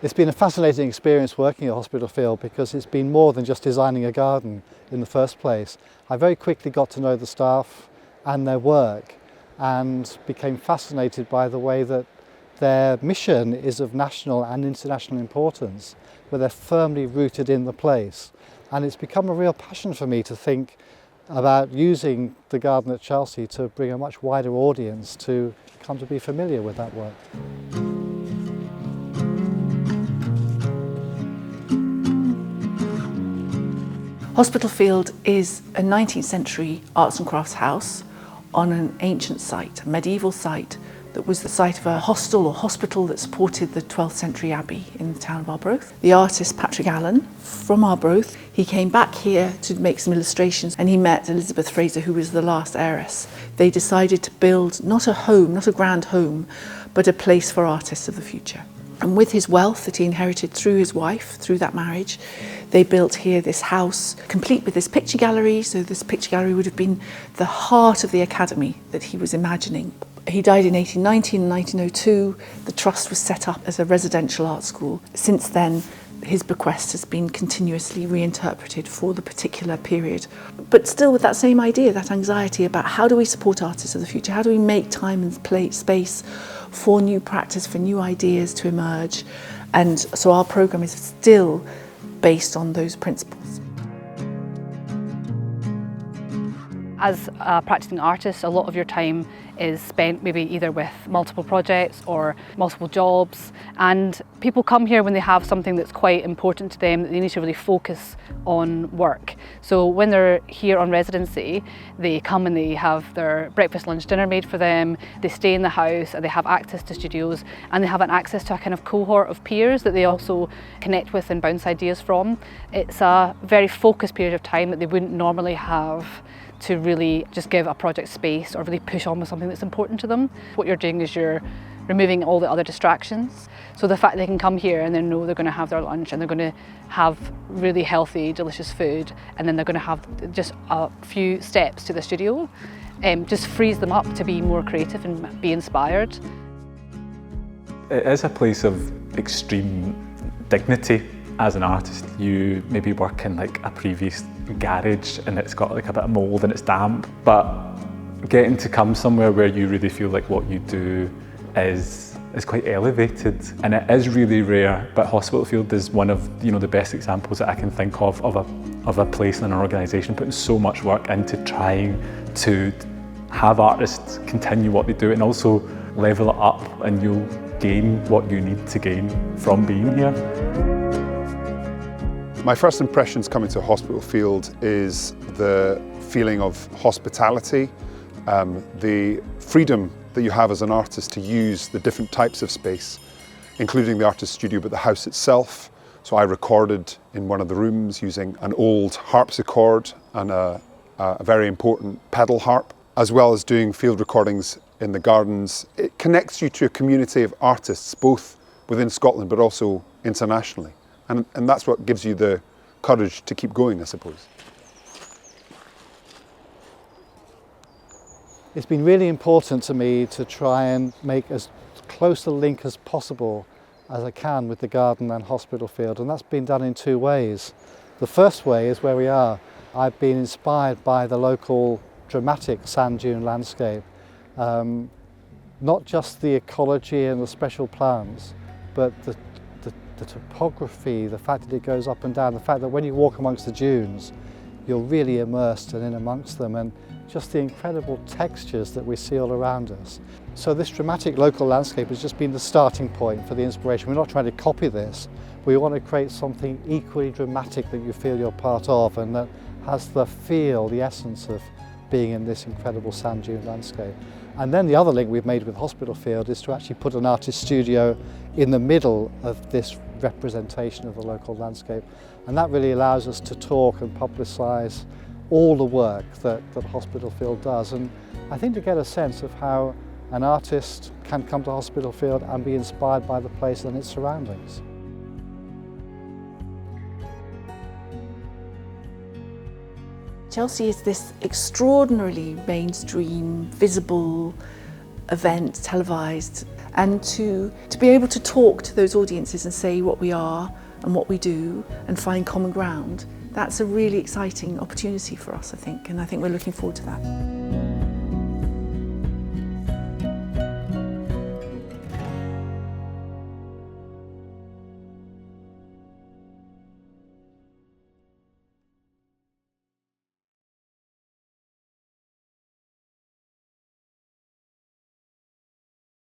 It's been a fascinating experience working at Hospitalfield because it's been more than just designing a garden in the first place. I very quickly got to know the staff and their work and became fascinated by the way that their mission is of national and international importance, where they're firmly rooted in the place. And it's become a real passion for me to think about using the garden at Chelsea to bring a much wider audience to come to be familiar with that work. Hospitalfield is a 19th century arts and crafts house on an ancient site, a medieval site that was the site of a hostel or hospital that supported the 12th century abbey in the town of Arbroath. The artist Patrick Allen from Arbroath, he came back here to make some illustrations and he met Elizabeth Fraser, who was the last heiress. They decided to build not a home, not a grand home, but a place for artists of the future. And with his wealth that he inherited through his wife, through that marriage, they built here this house, complete with this picture gallery. So this picture gallery would have been the heart of the academy that he was imagining. He died in 1890 and 1902. The trust was set up as a residential art school. Since then, his bequest has been continuously reinterpreted for the particular period. But still with that same idea, that anxiety about how do we support artists of the future? How do we make time and space for new practice, for new ideas to emerge? And so our programme is still based on those principles. As a practicing artist, a lot of your time is spent maybe either with multiple projects or multiple jobs, and people come here when they have something that's quite important to them that they need to really focus on work. So when they're here on residency, they come and they have their breakfast, lunch, dinner made for them, they stay in the house and they have access to studios and they have an access to a kind of cohort of peers that they also connect with and bounce ideas from. It's a very focused period of time that they wouldn't normally have to really just give a project space or really push on with something that's important to them. What you're doing is you're removing all the other distractions. So the fact they can come here and they know they're going to have their lunch and they're going to have really healthy, delicious food, and then they're going to have just a few steps to the studio, just frees them up to be more creative and be inspired. It is a place of extreme dignity. As an artist, you maybe work in like a previous garage and it's got like a bit of mould and it's damp, but getting to come somewhere where you really feel like what you do is quite elevated, and it is really rare. But Hospitalfield is one of the best examples that I can think of a place and an organisation putting so much work into trying to have artists continue what they do and also level it up, and you'll gain what you need to gain from being here. My first impressions coming to Hospitalfield is the feeling of hospitality, the freedom that you have as an artist to use the different types of space, including the artist studio, but the house itself. So I recorded in one of the rooms using an old harpsichord and a very important pedal harp, as well as doing field recordings in the gardens. It connects you to a community of artists, both within Scotland but also internationally. And that's what gives you the courage to keep going, I suppose. It's been really important to me to try and make as close a link as possible as I can with the garden and Hospitalfield, and that's been done in two ways. The first way is where we are. I've been inspired by the local dramatic sand dune landscape, not just the ecology and the special plants, but the topography, the fact that it goes up and down, the fact that when you walk amongst the dunes, you're really immersed and in amongst them, and just the incredible textures that we see all around us. So this dramatic local landscape has just been the starting point for the inspiration. We're not trying to copy this. We want to create something equally dramatic that you feel you're part of and that has the feel, the essence of being in this incredible sand dune landscape. And then the other link we've made with Hospitalfield is to actually put an artist studio in the middle of this representation of the local landscape. And that really allows us to talk and publicise all the work that Hospitalfield does. And I think to get a sense of how an artist can come to Hospitalfield and be inspired by the place and its surroundings. Chelsea is this extraordinarily mainstream, visible event, televised, and to be able to talk to those audiences and say what we are and what we do and find common ground. That's a really exciting opportunity for us, I think, and I think we're looking forward to that.